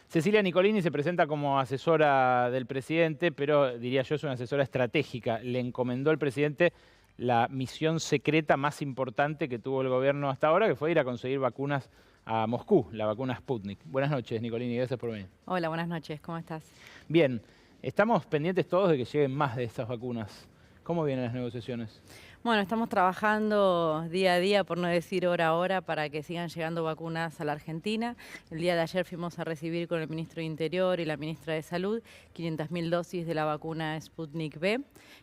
Cecilia Nicolini se presenta como asesora del presidente, pero diría yo es una asesora estratégica. Le encomendó al presidente la misión secreta más importante que tuvo el gobierno hasta ahora, que fue ir a conseguir vacunas a Moscú, la vacuna Sputnik. Buenas noches, Nicolini, gracias por venir. Hola, buenas noches, ¿cómo estás? Bien, estamos pendientes todos de que lleguen más de estas vacunas. ¿Cómo vienen las negociaciones? Bueno, estamos trabajando día a día, por no decir hora a hora, para que sigan llegando vacunas a la Argentina. El día de ayer fuimos a recibir con el ministro de Interior y la ministra de Salud 500.000 dosis de la vacuna Sputnik V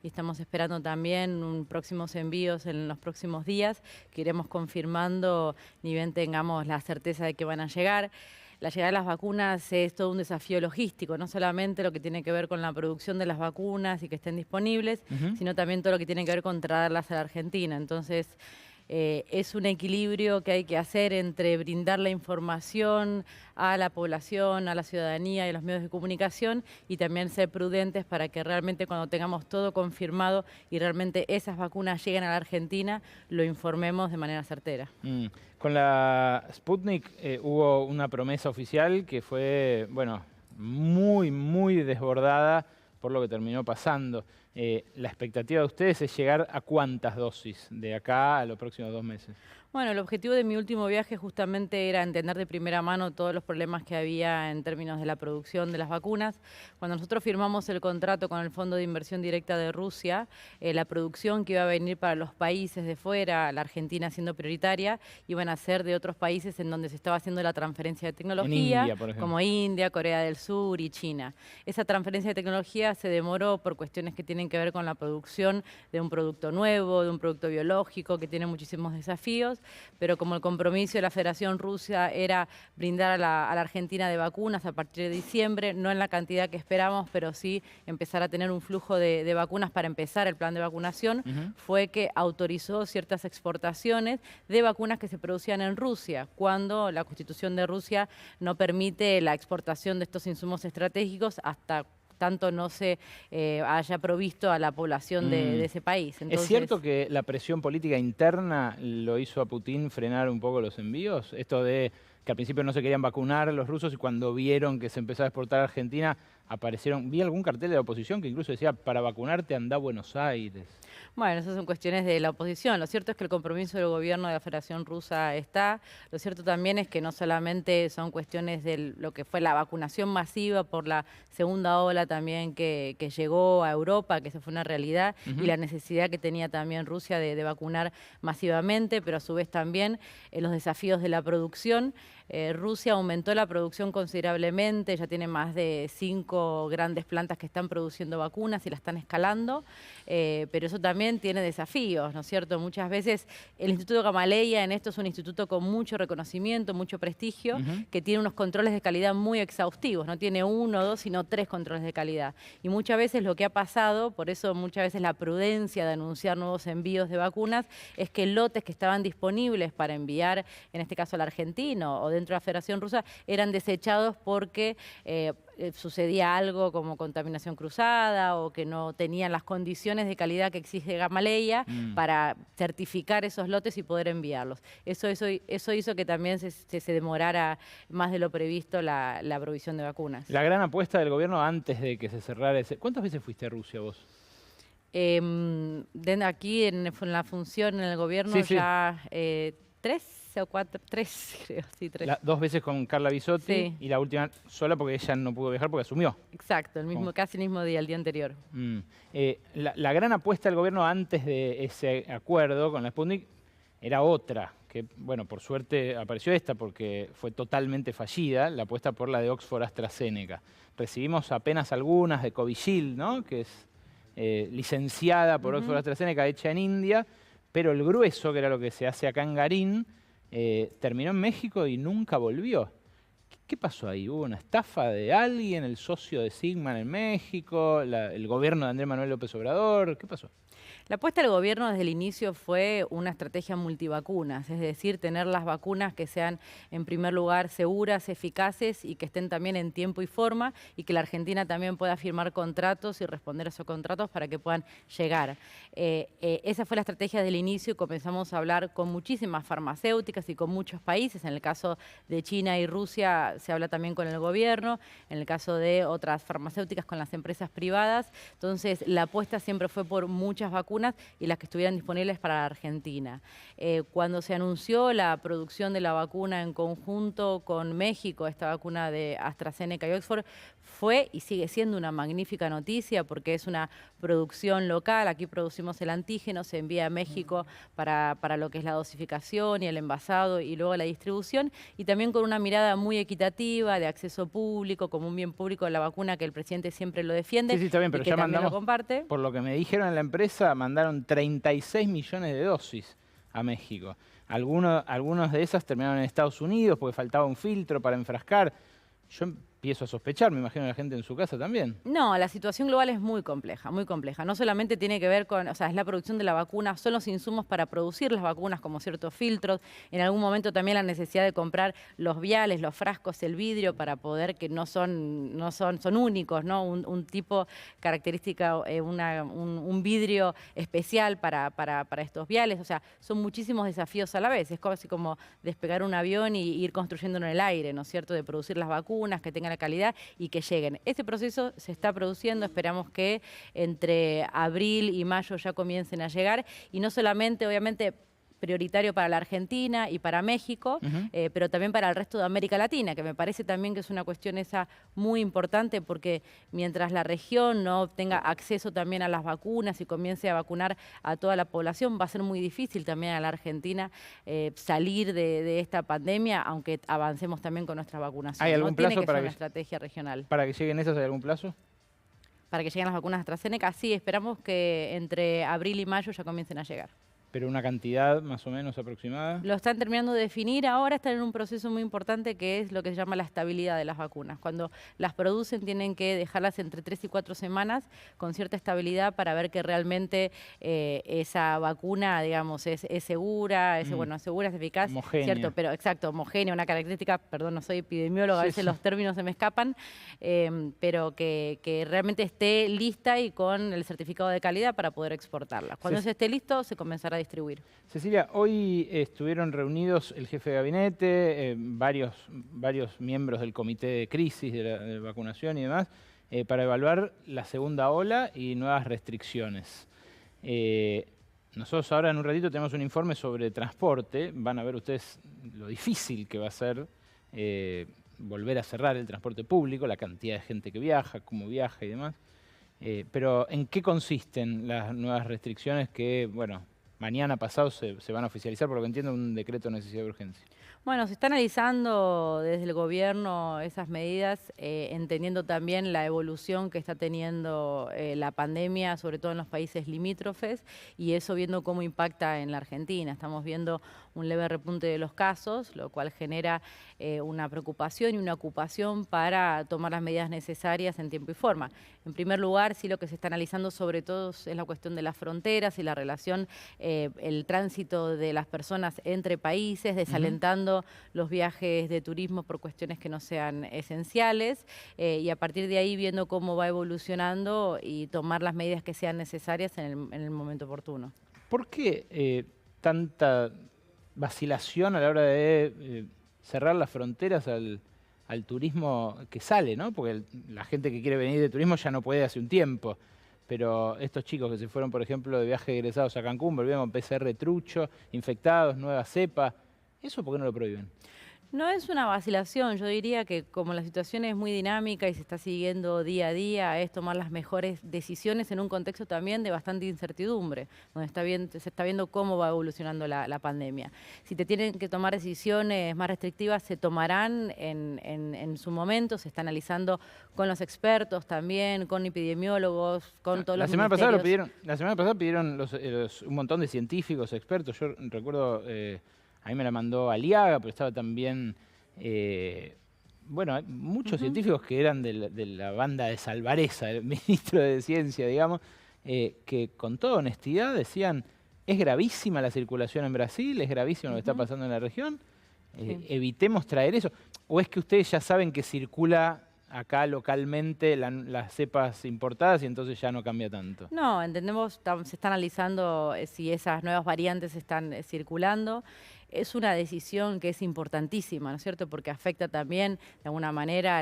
y estamos esperando también próximos envíos en los próximos días que iremos confirmando ni bien tengamos la certeza de que van a llegar. La llegada de las vacunas es todo un desafío logístico, no solamente lo que tiene que ver con la producción de las vacunas y que estén disponibles, sino también todo lo que tiene que ver con traerlas a la Argentina. Entonces, es un equilibrio que hay que hacer entre brindar la información a la población, a la ciudadanía y a los medios de comunicación y también ser prudentes para que realmente cuando tengamos todo confirmado y realmente esas vacunas lleguen a la Argentina, lo informemos de manera certera. Con la Sputnik hubo una promesa oficial que fue, bueno, muy desbordada por lo que terminó pasando. La expectativa de ustedes es llegar a ¿cuántas dosis de acá a los próximos 2 meses? Bueno, el objetivo de mi último viaje justamente era entender de primera mano todos los problemas que había en términos de la producción de las vacunas. Cuando nosotros firmamos el contrato con el Fondo de Inversión Directa de Rusia, la producción que iba a venir para los países de fuera, la Argentina siendo prioritaria, iban a ser de otros países en donde se estaba haciendo la transferencia de tecnología, India, por ejemplo. como India, Corea del Sur y China. Esa transferencia de tecnología se demoró por cuestiones que tienen que ver con la producción de un producto nuevo, de un producto biológico, que tiene muchísimos desafíos. Pero como el compromiso de la Federación Rusa era brindar a la Argentina de vacunas a partir de diciembre, no en la cantidad que esperamos, pero sí empezar a tener un flujo de vacunas para empezar el plan de vacunación, fue que autorizó ciertas exportaciones de vacunas que se producían en Rusia, cuando la Constitución de Rusia no permite la exportación de estos insumos estratégicos hasta tanto no se haya provisto a la población de ese país. Entonces, ¿es cierto que la presión política interna lo hizo a Putin frenar un poco los envíos? Esto de que al principio no se querían vacunar los rusos y cuando vieron que se empezaba a exportar a Argentina, aparecieron, vi algún cartel de la oposición que incluso decía, para vacunarte anda a Buenos Aires. bueno, esas son cuestiones de la oposición. Lo cierto es que el compromiso del gobierno de la Federación Rusa está. Lo cierto también es que no solamente son cuestiones de lo que fue la vacunación masiva por la segunda ola también que llegó a Europa, que esa fue una realidad, y la necesidad que tenía también Rusia de vacunar masivamente, pero a su vez también los desafíos de la producción. Rusia aumentó la producción considerablemente, ya tiene más de 5 grandes plantas que están produciendo vacunas y la están escalando, pero eso también tiene desafíos, ¿no es cierto? Muchas veces el Instituto Gamaleya en esto es un instituto con mucho reconocimiento, mucho prestigio, que tiene unos controles de calidad muy exhaustivos, no tiene 1 o 2, sino 3 controles de calidad. Y muchas veces lo que ha pasado, por eso muchas veces la prudencia de anunciar nuevos envíos de vacunas, es que lotes que estaban disponibles para enviar, en este caso al argentino o dentro de la Federación Rusa, eran desechados porque sucedía algo como contaminación cruzada o que no tenían las condiciones de calidad que exige Gamaleya para certificar esos lotes y poder enviarlos. Eso hizo que también se demorara más de lo previsto la provisión de vacunas. La gran apuesta del gobierno antes de que se cerrara ese... ¿Cuántas veces fuiste a Rusia vos? Aquí en la función en el gobierno Sí, sí. ya 3 o 4, 3 creo, sí, 3. 2 veces con Carla Bisotti Sí. y la última sola porque ella no pudo viajar porque asumió. Exacto, casi el mismo día, el día anterior. La gran apuesta del gobierno antes de ese acuerdo con la Sputnik era otra, que bueno, por suerte apareció esta porque fue totalmente fallida, la apuesta por la de Oxford AstraZeneca. Recibimos apenas algunas de Covishield, ¿no? Que es licenciada por Oxford AstraZeneca, hecha en India, pero el grueso, que era lo que se hace acá en Garín, terminó en México y nunca volvió. ¿Qué pasó ahí? ¿Hubo una estafa de alguien, el socio de Sigman en México, el gobierno de Andrés Manuel López Obrador? ¿Qué pasó? La apuesta del gobierno desde el inicio fue una estrategia multivacunas, es decir, tener las vacunas que sean en primer lugar seguras, eficaces y que estén también en tiempo y forma y que la Argentina también pueda firmar contratos y responder a esos contratos para que puedan llegar. Esa fue la estrategia del inicio y comenzamos a hablar con muchísimas farmacéuticas y con muchos países. En el caso de China y Rusia se habla también con el gobierno, en el caso de otras farmacéuticas con las empresas privadas. Entonces, la apuesta siempre fue por muchas vacunas y las que estuvieran disponibles para la Argentina. Cuando se anunció la producción de la vacuna en conjunto con México, esta vacuna de AstraZeneca y Oxford, fue y sigue siendo una magnífica noticia porque es una producción local. Aquí producimos el antígeno, se envía a México para lo que es la dosificación y el envasado y luego la distribución, y también con una mirada muy equitativa, de acceso público, como un bien público de la vacuna, que el presidente siempre lo defiende. Sí, está bien, pero y que ya también mandamos, lo comparte. por lo que me dijeron en la empresa, mandaron 36 millones de dosis a México. Algunos de esas terminaron en Estados Unidos porque faltaba un filtro para enfrascar. Yo empiezo a sospechar, me imagino la gente en su casa también. No, la situación global es muy compleja, muy compleja. No solamente tiene que ver con, o sea, es la producción de la vacuna, son los insumos para producir las vacunas, como ciertos filtros. En algún momento también la necesidad de comprar los viales, los frascos, el vidrio, para poder, que son únicos, ¿no? Un tipo característica, un vidrio especial para estos viales. O sea, son muchísimos desafíos a la vez. Es casi como despegar un avión y ir construyéndolo en el aire, ¿no es cierto? De producir las vacunas, que tengan la calidad y que lleguen. Este proceso se está produciendo, esperamos que entre abril y mayo ya comiencen a llegar, y no solamente, obviamente, prioritario para la Argentina y para México, pero también para el resto de América Latina, que me parece también que es una cuestión esa muy importante, porque mientras la región no tenga acceso también a las vacunas y comience a vacunar a toda la población, va a ser muy difícil también a la Argentina salir de esta pandemia, aunque avancemos también con nuestra vacunación. ¿Hay algún ¿no? Tiene plazo que para ser una que, estrategia regional. para que lleguen esas? ¿Hay algún plazo? Para que lleguen las vacunas AstraZeneca, sí, esperamos que entre abril y mayo ya comiencen a llegar. Pero una cantidad más o menos aproximada. Lo están terminando de definir, ahora están en un proceso muy importante que es lo que se llama la estabilidad de las vacunas. Cuando las producen tienen que dejarlas entre 3 y 4 semanas con cierta estabilidad para ver que realmente esa vacuna, digamos, es segura, es segura, es eficaz. Homogénea. ¿Cierto? Pero exacto, homogénea, una característica, perdón, no soy epidemióloga, a veces los términos se me escapan, pero que realmente esté lista y con el certificado de calidad para poder exportarla. Cuando eso esté listo, se comenzará a distribuir. Cecilia, hoy estuvieron reunidos el jefe de gabinete, varios miembros del comité de crisis de vacunación y demás, para evaluar la segunda ola y nuevas restricciones. Nosotros ahora en un ratito tenemos un informe sobre transporte. Van a ver ustedes lo difícil que va a ser volver a cerrar el transporte público, la cantidad de gente que viaja, cómo viaja y demás. Pero ¿en qué consisten las nuevas restricciones que, bueno, mañana pasado se van a oficializar, por lo que entiendo, un decreto de necesidad de urgencia? Bueno, se está analizando desde el gobierno esas medidas, entendiendo también la evolución que está teniendo la pandemia, sobre todo en los países limítrofes, y eso viendo cómo impacta en la Argentina. Estamos viendo un leve repunte de los casos, lo cual genera una preocupación y una ocupación para tomar las medidas necesarias en tiempo y forma. En primer lugar, sí, lo que se está analizando sobre todo es la cuestión de las fronteras y la relación, el tránsito de las personas entre países, desalentando los viajes de turismo por cuestiones que no sean esenciales, y a partir de ahí viendo cómo va evolucionando y tomar las medidas que sean necesarias en el momento oportuno. ¿Por qué tanta vacilación a la hora de cerrar las fronteras al turismo que sale, ¿no? Porque la gente que quiere venir de turismo ya no puede hace un tiempo. Pero estos chicos que se fueron, por ejemplo, de viaje egresados a Cancún, volvieron con PCR trucho, infectados, nueva cepa. ¿Eso por qué no lo prohíben? No es una vacilación, yo diría que como la situación es muy dinámica y se está siguiendo día a día, es tomar las mejores decisiones en un contexto también de bastante incertidumbre, donde se está viendo cómo va evolucionando la pandemia. Si te tienen que tomar decisiones más restrictivas, se tomarán en su momento, se está analizando con los expertos también, con epidemiólogos, con todos los ministerios. La semana pasada pidieron un montón de científicos, expertos. Yo recuerdo... a mí me la mandó Aliaga, pero estaba también, bueno, hay muchos científicos que eran de la banda de Salvarezza, el ministro de Ciencia, digamos, que con toda honestidad decían, es gravísima la circulación en Brasil, es gravísimo lo que está pasando en la región, evitemos traer eso. ¿O es que ustedes ya saben que circula acá localmente las cepas importadas y entonces ya no cambia tanto? No, entendemos, se está analizando si esas nuevas variantes están circulando. Es una decisión que es importantísima, ¿no es cierto? Porque afecta también, de alguna manera,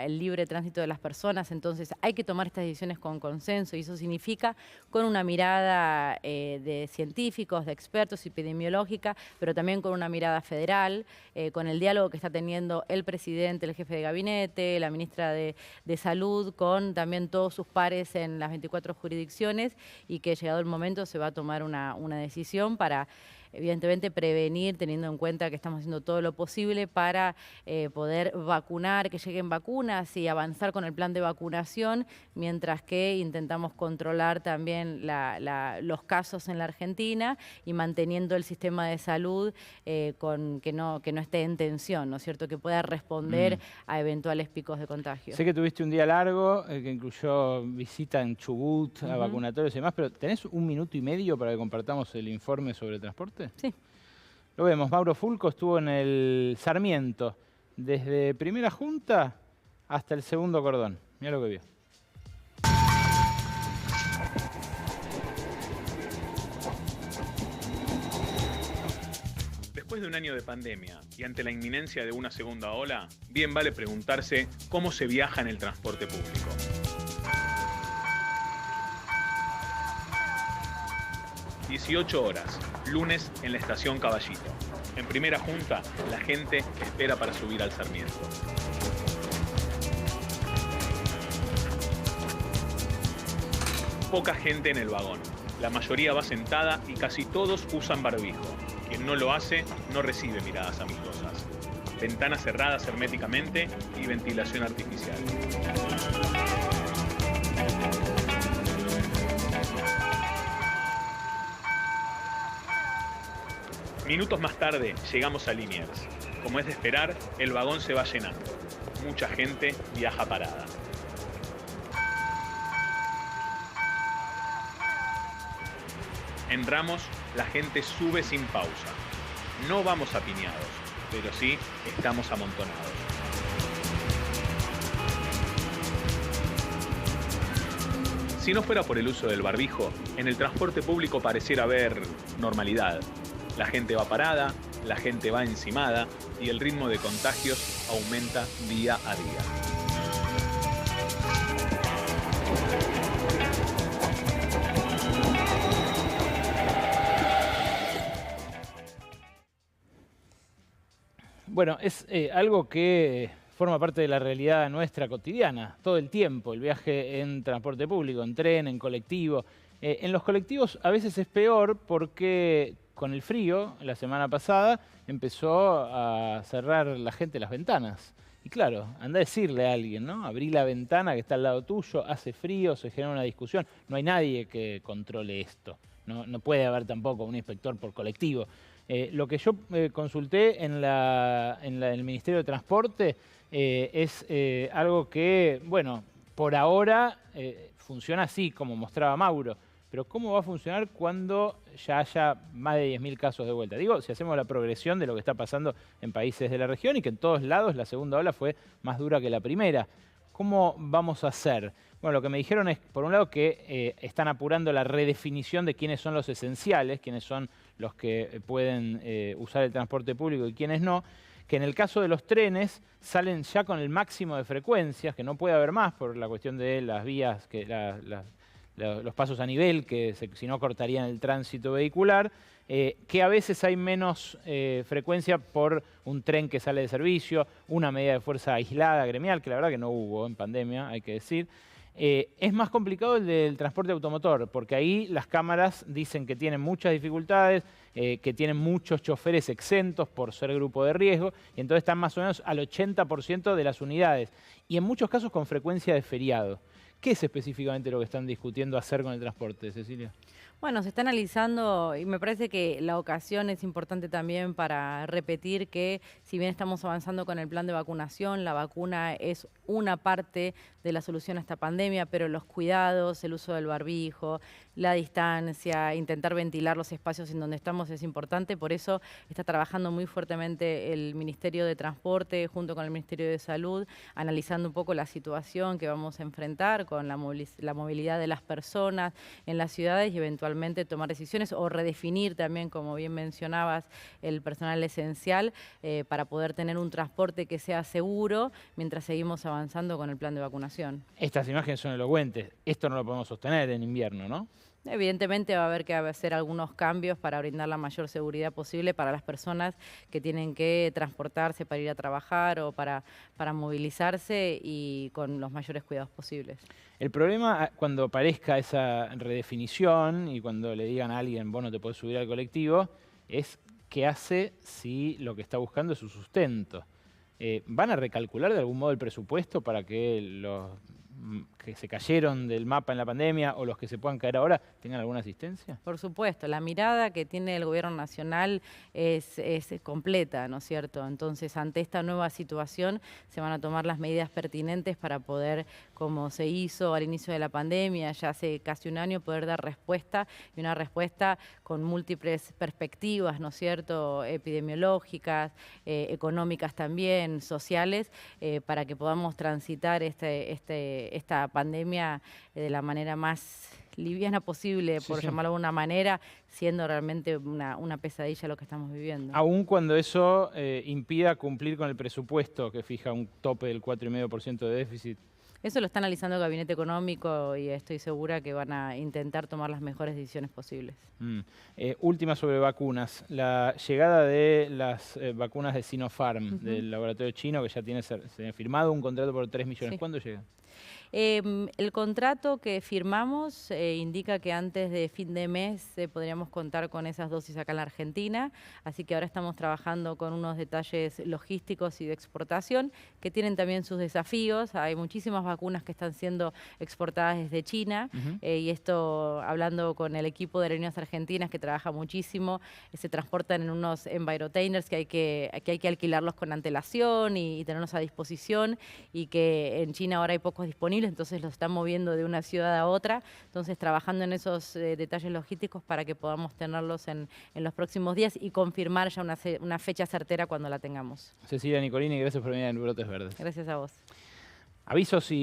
el libre tránsito de las personas. Entonces, hay que tomar estas decisiones con consenso y eso significa con una mirada de científicos, de expertos, epidemiológica, pero también con una mirada federal, con el diálogo que está teniendo el presidente, el jefe de gabinete, la ministra de Salud, con también todos sus pares en las 24 jurisdicciones y que llegado el momento se va a tomar una decisión para evidentemente prevenir, teniendo en cuenta que estamos haciendo todo lo posible para poder vacunar, que lleguen vacunas y avanzar con el plan de vacunación, mientras que intentamos controlar también los casos en la Argentina y manteniendo el sistema de salud que no esté en tensión, ¿no es cierto? Que pueda responder a eventuales picos de contagio. Sé que tuviste un día largo, que incluyó visita en Chubut, a vacunatorios y demás, pero ¿tenés 1 minuto y medio para que compartamos el informe sobre transporte? Sí. Lo vemos, Mauro Fulco estuvo en el Sarmiento, desde primera junta hasta el segundo cordón. Mirá lo que vio. Después de un año de pandemia y ante la inminencia de una segunda ola, bien vale preguntarse cómo se viaja en el transporte público. ...18 horas, lunes en la estación Caballito. En primera junta, la gente espera para subir al Sarmiento. Poca gente en el vagón. La mayoría va sentada y casi todos usan barbijo. Quien no lo hace, no recibe miradas amistosas. Ventanas cerradas herméticamente y ventilación artificial. Minutos más tarde llegamos a Liniers. Como es de esperar, el vagón se va llenando. Mucha gente viaja parada. En Ramos, la gente sube sin pausa. No vamos apiñados, pero sí estamos amontonados. Si no fuera por el uso del barbijo, en el transporte público pareciera haber normalidad. La gente va parada, la gente va encimada y el ritmo de contagios aumenta día a día. Bueno, es algo que forma parte de la realidad nuestra cotidiana, todo el tiempo, el viaje en transporte público, en tren, en colectivo. En los colectivos a veces es peor porque con el frío, la semana pasada, empezó a cerrar la gente las ventanas. Y claro, anda a decirle a alguien, ¿no? Abrí la ventana que está al lado tuyo, hace frío, se genera una discusión. No hay nadie que controle esto. No puede haber tampoco un inspector por colectivo. Lo que yo consulté en el Ministerio de Transporte es algo que, bueno, por ahora funciona así, como mostraba Mauro. Pero ¿cómo va a funcionar cuando ya haya más de 10.000 casos de vuelta? Digo, si hacemos la progresión de lo que está pasando en países de la región y que en todos lados la segunda ola fue más dura que la primera. ¿Cómo vamos a hacer? Bueno, lo que me dijeron es, por un lado, que están apurando la redefinición de quiénes son los esenciales, quiénes son los que pueden usar el transporte público y quiénes no, que en el caso de los trenes salen ya con el máximo de frecuencias, que no puede haber más por la cuestión de las vías, los pasos a nivel, que si no cortarían el tránsito vehicular, que a veces hay menos frecuencia por un tren que sale de servicio, una medida de fuerza aislada, gremial, que la verdad que no hubo en pandemia, hay que decir. Es más complicado el del transporte automotor, porque ahí las cámaras dicen que tienen muchas dificultades, que tienen muchos choferes exentos por ser grupo de riesgo, y entonces están más o menos al 80% de las unidades, y en muchos casos con frecuencia de feriado. ¿Qué es específicamente lo que están discutiendo hacer con el transporte, Cecilia? Bueno, se está analizando y me parece que la ocasión es importante también para repetir que si bien estamos avanzando con el plan de vacunación, la vacuna es una parte de la solución a esta pandemia, pero los cuidados, el uso del barbijo, la distancia, intentar ventilar los espacios en donde estamos es importante. Por eso está trabajando muy fuertemente el Ministerio de Transporte junto con el Ministerio de Salud, analizando un poco la situación que vamos a enfrentar con la movilidad de las personas en las ciudades y eventualmente tomar decisiones o redefinir también, como bien mencionabas, el personal esencial para poder tener un transporte que sea seguro mientras seguimos avanzando con el plan de vacunación. Estas imágenes son elocuentes. Esto no lo podemos sostener en invierno, ¿no? Evidentemente va a haber que hacer algunos cambios para brindar la mayor seguridad posible para las personas que tienen que transportarse para ir a trabajar o para movilizarse y con los mayores cuidados posibles. El problema cuando aparezca esa redefinición y cuando le digan a alguien, vos no te podés subir al colectivo, es qué hace si lo que está buscando es su sustento. ¿Van a recalcular de algún modo el presupuesto para que los que se cayeron del mapa en la pandemia o los que se puedan caer ahora tengan alguna asistencia? Por supuesto, la mirada que tiene el gobierno nacional es completa, ¿no es cierto? Entonces, ante esta nueva situación se van a tomar las medidas pertinentes para poder, como se hizo al inicio de la pandemia, ya hace casi un año, poder dar respuesta y una respuesta con múltiples perspectivas, ¿no es cierto? Epidemiológicas, económicas también, sociales, para que podamos transitar esta pandemia de la manera más liviana posible, por llamarlo de alguna manera, siendo realmente una pesadilla lo que estamos viviendo. Aun cuando eso impida cumplir con el presupuesto que fija un tope del 4,5% de déficit. Eso lo está analizando el Gabinete Económico y estoy segura que van a intentar tomar las mejores decisiones posibles. Última sobre vacunas. La llegada de las vacunas de Sinopharm, del laboratorio chino, que ya tiene firmado un contrato por 3 millones. Sí. ¿Cuándo llega? El contrato que firmamos indica que antes de fin de mes podríamos contar con esas dosis acá en la Argentina, así que ahora estamos trabajando con unos detalles logísticos y de exportación que tienen también sus desafíos. Hay muchísimas vacunas que están siendo exportadas desde China y esto, hablando con el equipo de Aerolíneas Argentinas que trabaja muchísimo, se transportan en unos envirotainers que hay que alquilarlos con antelación y tenerlos a disposición, y que en China ahora hay pocos disponibles, entonces los están moviendo de una ciudad a otra, entonces trabajando en esos detalles logísticos para que podamos tenerlos en los próximos días y confirmar ya una fecha certera cuando la tengamos. Cecilia Nicolini, gracias por venir a Brotes Verdes. Gracias a vos. Avisos y